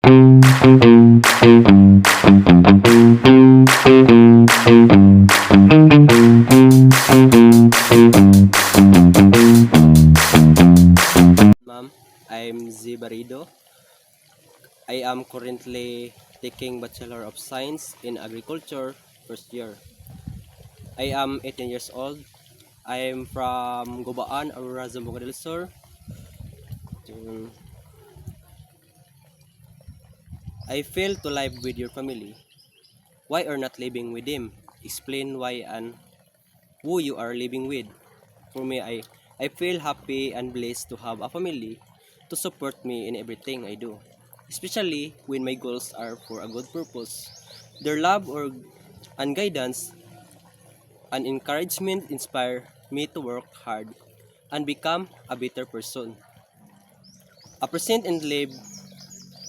Ma'am, I'm Z Barido. I am currently taking Bachelor of Science in Agriculture first year. I am 18 years old. I am from Gubaan, Aurora, Zamboanga del Sur. Mm, I feel to live with your family. Why are not living with them? Explain why and who you are living with. For me, I feel happy and blessed to have a family to support me in everything I do, especially when my goals are for a good purpose. Their love or and guidance and encouragement inspire me to work hard and become a better person. I present and live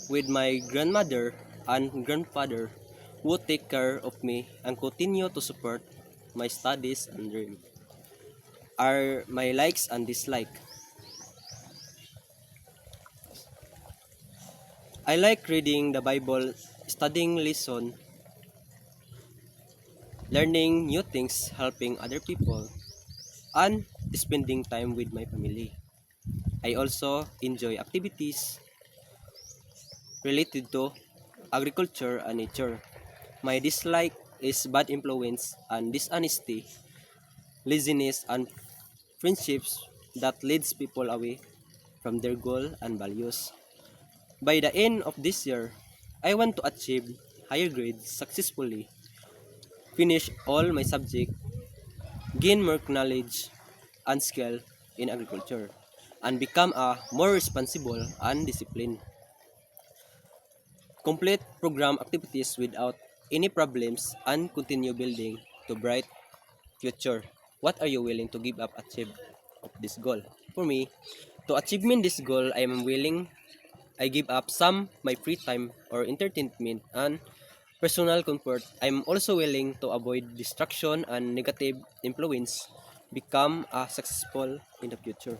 with my grandmother and grandfather who take care of me and continue to support my studies and dream. Are my likes and dislike. I like reading the Bible, studying lesson, learning new things, helping other people, and spending time with my family. I also enjoy activities related to agriculture and nature. My dislike is bad influence and dishonesty, laziness, and friendships that leads people away from their goal and values. By the end of this year, I want to achieve higher grades successfully, finish all my subjects, gain more knowledge and skill in agriculture, and become a more responsible and disciplined. Complete program activities without any problems and continue building to bright future. What are you willing to give up achieve of this goal? For me, to achievement this goal, I give up some my free time or entertainment and personal comfort. I'm also willing to avoid distraction and negative influence, become a successful in the future.